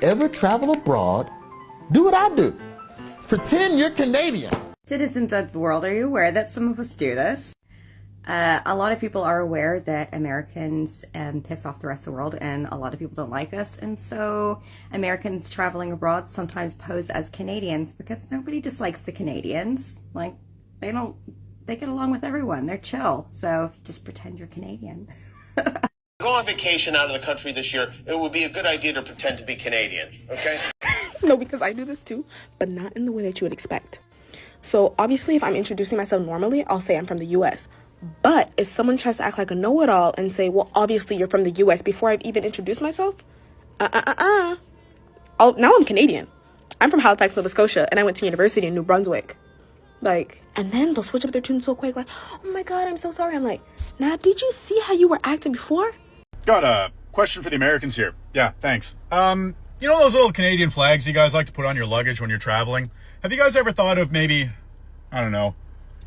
ever travel abroad, do what I do. Pretend you're Canadian. Citizens of the world, are you aware that some of us do this? A lot of people are aware that Americans piss off the rest of the world, and a lot of people don't like us. And so Americans traveling abroad sometimes pose as Canadians because nobody dislikes the Canadians. Like, they get along with everyone. They're chill. So if you just pretend you're Canadian. Go on vacation out of the country this year, it would be a good idea to pretend to be Canadian, okay? No, because I do this too, but not in the way that you would expect. So obviously, if I'm introducing myself normally, I'll say I'm from the US. But if someone tries to act like a know-it-all and say, well, obviously you're from the US before I've even introduced myself, now I'm Canadian. I'm from Halifax, Nova Scotia, and I went to university in New Brunswick. And then they'll switch up their tune so quick, like, oh my God, I'm so sorry. I'm like, nah, did you see how you were acting before? Got a question for the Americans here. Yeah, thanks. You know those little Canadian flags you guys like to put on your luggage when you're traveling? Have you guys ever thought of maybe, I don't know,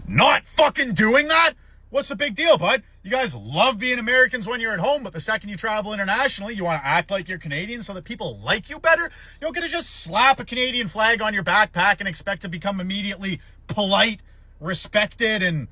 not fucking doing that? What's the big deal, bud? You guys love being Americans when you're at home, but the second you travel internationally, you want to act like you're Canadian so that people like you better? You don't get to just slap a Canadian flag on your backpack and expect to become immediately polite, respected, and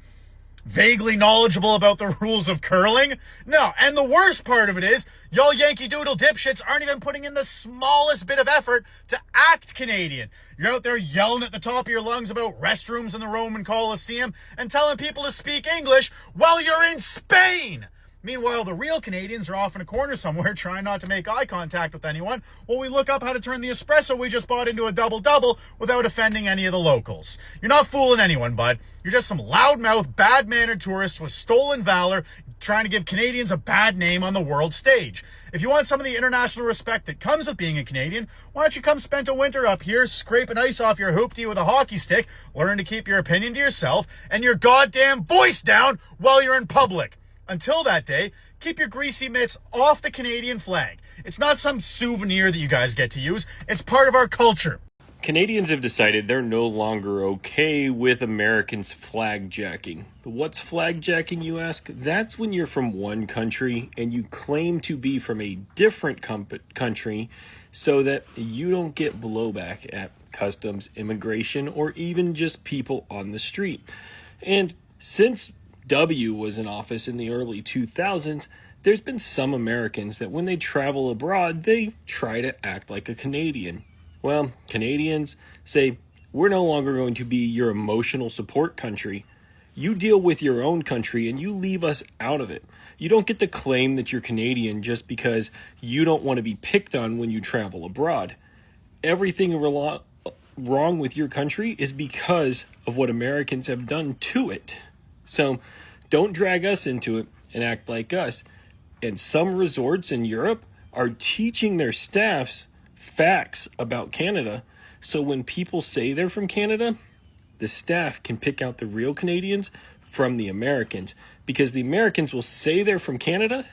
vaguely knowledgeable about the rules of curling. No, and the worst part of it is, y'all Yankee Doodle dipshits aren't even putting in the smallest bit of effort to act Canadian. You're out there yelling at the top of your lungs about restrooms in the Roman Colosseum and telling people to speak English while you're in Spain. Meanwhile, the real Canadians are off in a corner somewhere trying not to make eye contact with anyone while we look up how to turn the espresso we just bought into a double-double without offending any of the locals. You're not fooling anyone, bud. You're just some loudmouth, bad-mannered tourists with stolen valor trying to give Canadians a bad name on the world stage. If you want some of the international respect that comes with being a Canadian, why don't you come spend a winter up here scraping ice off your hoopty with a hockey stick, learn to keep your opinion to yourself, and your goddamn voice down while you're in public. Until that day, keep your greasy mitts off the Canadian flag. It's not some souvenir that you guys get to use. It's part of our culture. Canadians have decided they're no longer okay with Americans flagjacking. What's flagjacking, you ask? That's when you're from one country and you claim to be from a different country so that you don't get blowback at customs, immigration, or even just people on the street. And since W was in office in the early 2000s, there's been some Americans that when they travel abroad, they try to act like a Canadian. Well, Canadians say, we're no longer going to be your emotional support country. You deal with your own country and you leave us out of it. You don't get to claim that you're Canadian just because you don't want to be picked on when you travel abroad. Everything wrong with your country is because of what Americans have done to it. So don't drag us into it and act like us. And some resorts in Europe are teaching their staffs facts about Canada. So when people say they're from Canada, the staff can pick out the real Canadians from the Americans, because the Americans will say they're from Canada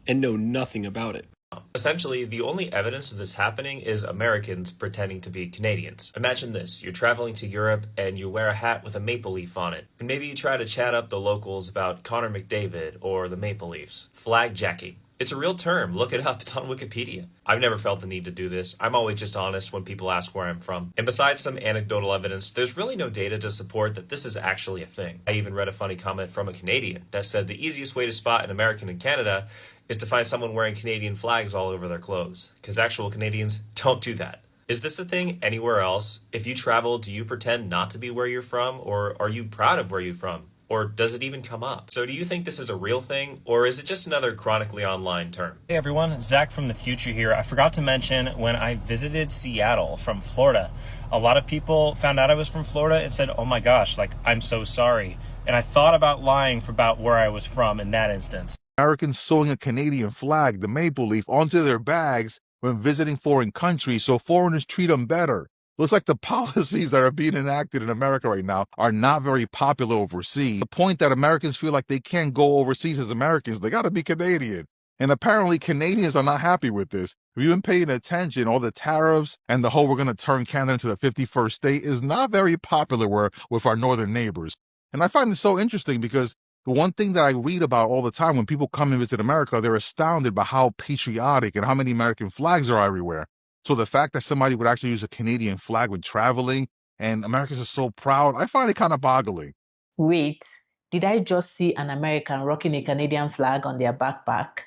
and know nothing about it. Essentially, the only evidence of this happening is Americans pretending to be Canadians. Imagine this, you're traveling to Europe and you wear a hat with a maple leaf on it. And maybe you try to chat up the locals about Connor McDavid or the Maple Leafs. Flagjacking. It's a real term. Look it up. It's on Wikipedia. I've never felt the need to do this. I'm always just honest when people ask where I'm from. And besides some anecdotal evidence, there's really no data to support that this is actually a thing. I even read a funny comment from a Canadian that said the easiest way to spot an American in Canada is to find someone wearing Canadian flags all over their clothes, because actual Canadians don't do that. Is this a thing anywhere else? If you travel, do you pretend not to be where you're from, or are you proud of where you're from? Or does it even come up? So do you think this is a real thing, or is it just another chronically online term? Hey everyone, Zach from the future here. I forgot to mention when I visited Seattle from Florida, a lot of people found out I was from Florida and said, oh my gosh, like, I'm so sorry. And I thought about lying about where I was from in that instance. Americans sewing a Canadian flag, the maple leaf, onto their bags when visiting foreign countries so foreigners treat them better. Looks like the policies that are being enacted in America right now are not very popular overseas. The point that Americans feel like they can't go overseas as Americans, they got to be Canadian. And apparently Canadians are not happy with this. If you've been paying attention, all the tariffs and the whole we're going to turn Canada into the 51st state is not very popular with our northern neighbors. And I find it so interesting because the one thing that I read about all the time when people come and visit America, they're astounded by how patriotic and how many American flags are everywhere. So the fact that somebody would actually use a Canadian flag when traveling and Americans are so proud, I find it kind of boggling. Wait, did I just see an American rocking a Canadian flag on their backpack?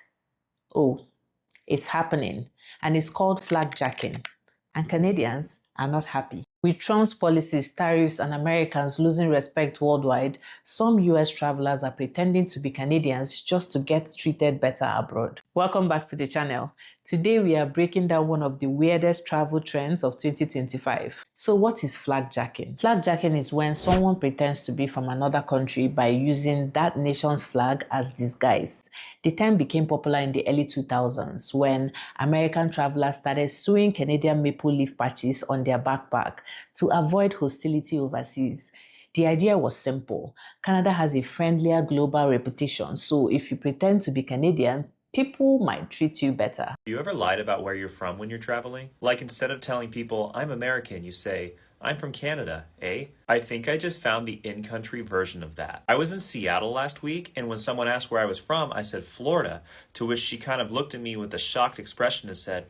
Oh, it's happening, and it's called flagjacking. And Canadians are not happy. With Trump's policies, tariffs, and Americans losing respect worldwide, some US travelers are pretending to be Canadians just to get treated better abroad. Welcome back to the channel. Today we are breaking down one of the weirdest travel trends of 2025. So what is flagjacking? Flagjacking is when someone pretends to be from another country by using that nation's flag as disguise. The term became popular in the early 2000s when American travelers started sewing Canadian maple leaf patches on their backpack to avoid hostility overseas. The idea was simple. Canada has a friendlier global reputation, so if you pretend to be Canadian, people might treat you better. You ever lied about where you're from when you're traveling? Like instead of telling people, I'm American, you say, I'm from Canada, eh? I think I just found the in-country version of that. I was in Seattle last week, and when someone asked where I was from, I said Florida, to which she kind of looked at me with a shocked expression and said,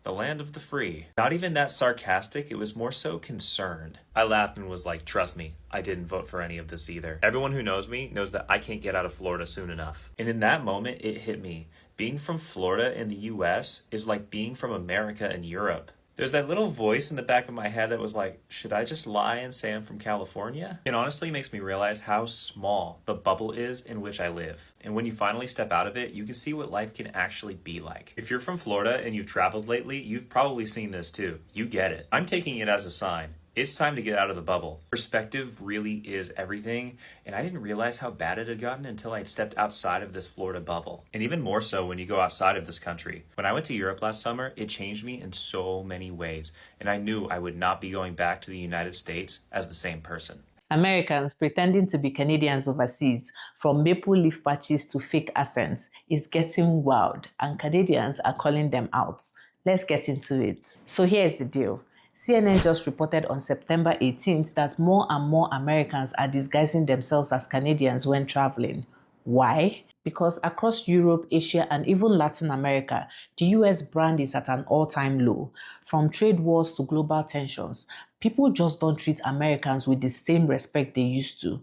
the land of the free. Not even that sarcastic, it was more so concerned. I laughed and was like, trust me, I didn't vote for any of this either. Everyone who knows me knows that I can't get out of Florida soon enough. And in that moment, it hit me. Being from Florida in the US is like being from America and Europe. There's that little voice in the back of my head that was like, should I just lie and say I'm from California? It honestly makes me realize how small the bubble is in which I live. And when you finally step out of it, you can see what life can actually be like. If you're from Florida and you've traveled lately, you've probably seen this too. You get it. I'm taking it as a sign. It's time to get out of the bubble. Perspective really is everything, and I didn't realize how bad it had gotten until I had stepped outside of this Florida bubble. And even more so when you go outside of this country. When I went to Europe last summer, it changed me in so many ways, and I knew I would not be going back to the United States as the same person. Americans pretending to be Canadians overseas, from maple leaf patches to fake accents, is getting wild, and Canadians are calling them out. Let's get into it. So here's the deal. CNN just reported on September 18th that more and more Americans are disguising themselves as Canadians when traveling. Why? Because across Europe, Asia, and even Latin America, the US brand is at an all-time low. From trade wars to global tensions, people just don't treat Americans with the same respect they used to.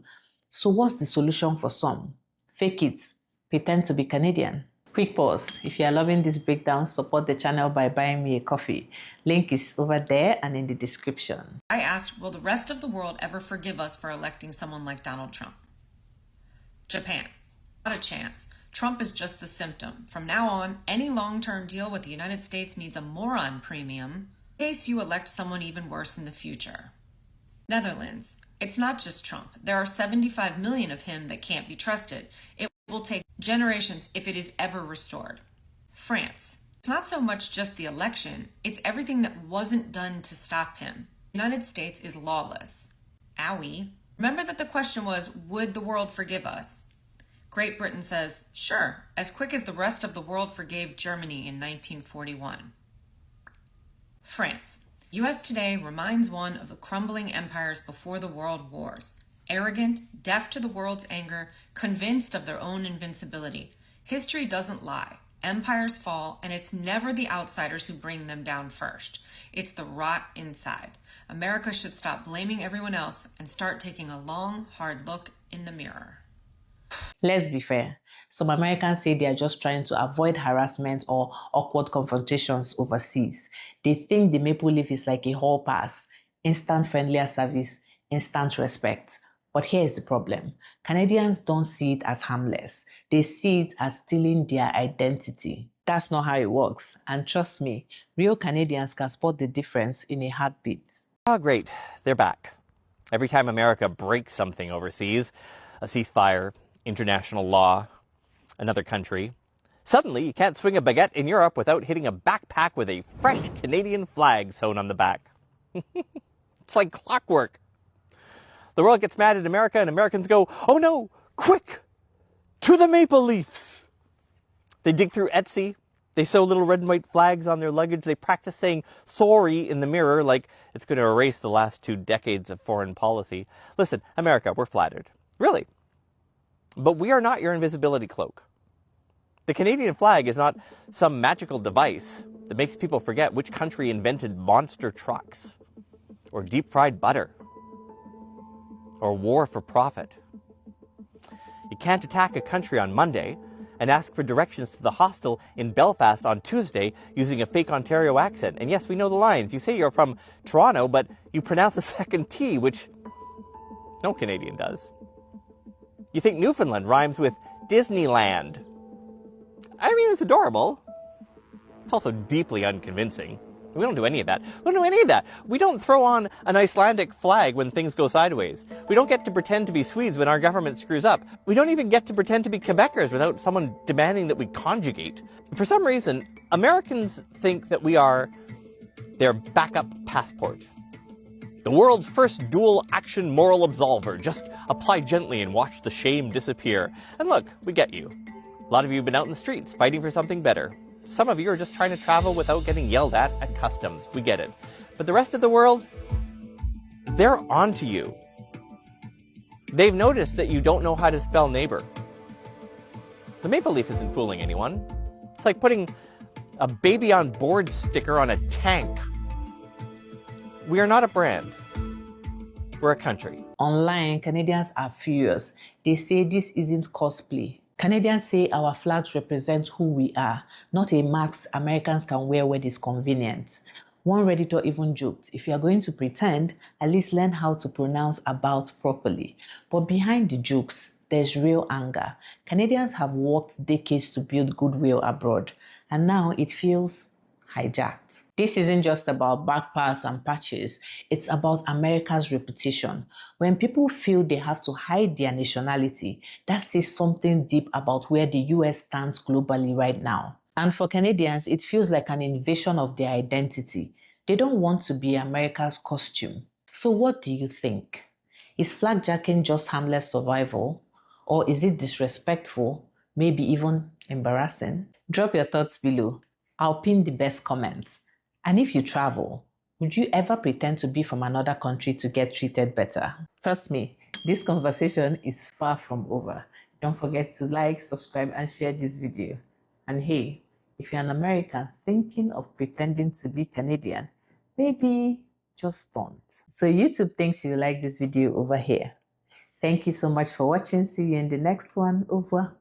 So what's the solution for some? Fake it. Pretend to be Canadian. Quick pause. If you are loving this breakdown, support the channel by buying me a coffee. Link is over there and in the description. I asked, will the rest of the world ever forgive us for electing someone like Donald Trump? Japan. Not a chance. Trump is just the symptom. From now on, any long-term deal with the United States needs a moron premium in case you elect someone even worse in the future. Netherlands. It's not just Trump. There are 75 million of him that can't be trusted. It will take generations if it is ever restored. France. It's not so much just the election, it's everything that wasn't done to stop him. The United States is lawless. Owie. Remember that the question was, would the world forgive us? Great Britain says, sure, as quick as the rest of the world forgave Germany in 1941. France. US today reminds one of the crumbling empires before the world wars. Arrogant, deaf to the world's anger, convinced of their own invincibility. History doesn't lie. Empires fall, and it's never the outsiders who bring them down first. It's the rot inside. America should stop blaming everyone else and start taking a long, hard look in the mirror. Let's be fair. Some Americans say they are just trying to avoid harassment or awkward confrontations overseas. They think the maple leaf is like a hall pass, instant friendlier service, instant respect. But here's the problem. Canadians don't see it as harmless. They see it as stealing their identity. That's not how it works. And trust me, real Canadians can spot the difference in a heartbeat. Oh, great. They're back. Every time America breaks something overseas, a ceasefire, international law, another country, suddenly you can't swing a baguette in Europe without hitting a backpack with a fresh Canadian flag sewn on the back. It's like clockwork. The world gets mad at America and Americans go, oh no, quick, to the maple leafs. They dig through Etsy. They sew little red and white flags on their luggage. They practice saying sorry in the mirror like it's going to erase the last 2 decades of foreign policy. Listen, America, we're flattered. Really. But we are not your invisibility cloak. The Canadian flag is not some magical device. that makes people forget which country invented monster trucks, or deep-fried butter, or war for profit. You can't attack a country on Monday and ask for directions to the hostel in Belfast on Tuesday using a fake Ontario accent. And yes, we know the lines. You say you're from Toronto, but you pronounce the second T, which no Canadian does. You think Newfoundland rhymes with Disneyland. I mean, it's adorable. It's also deeply unconvincing. We don't do any of that. We don't throw on an Icelandic flag when things go sideways. We don't get to pretend to be Swedes when our government screws up. We don't even get to pretend to be Quebecers without someone demanding that we conjugate. For some reason, Americans think that we are their backup passport. The world's first dual-action moral absolver. Just apply gently and watch the shame disappear. And look, we get you. A lot of you have been out in the streets fighting for something better. Some of you are just trying to travel without getting yelled at customs. We get it. But the rest of the world, they're onto you. They've noticed that you don't know how to spell neighbor. The maple leaf isn't fooling anyone. It's like putting a baby on board sticker on a tank. We are not a brand. We're a country. Online, Canadians are furious. They say this isn't cosplay. Canadians say our flags represent who we are, not a mask Americans can wear when it's convenient. One Redditor even joked, if you are going to pretend, at least learn how to pronounce about properly. But behind the jokes, there's real anger. Canadians have worked decades to build goodwill abroad, and now it feels hijacked. This isn't just about backpacks and patches, it's about America's reputation. When people feel they have to hide their nationality, that says something deep about where the US stands globally right now. And for Canadians, it feels like an invasion of their identity. They don't want to be America's costume. So what do you think? Is flagjacking just harmless survival? Or is it disrespectful, maybe even embarrassing? Drop your thoughts below. I'll pin the best comments. And if you travel, would you ever pretend to be from another country to get treated better? Trust me, this conversation is far from over. Don't forget to like, subscribe, and share this video. And hey, if you're an American thinking of pretending to be Canadian, maybe just don't. So YouTube thinks you like this video over here. Thank you so much for watching. See you in the next one. Over.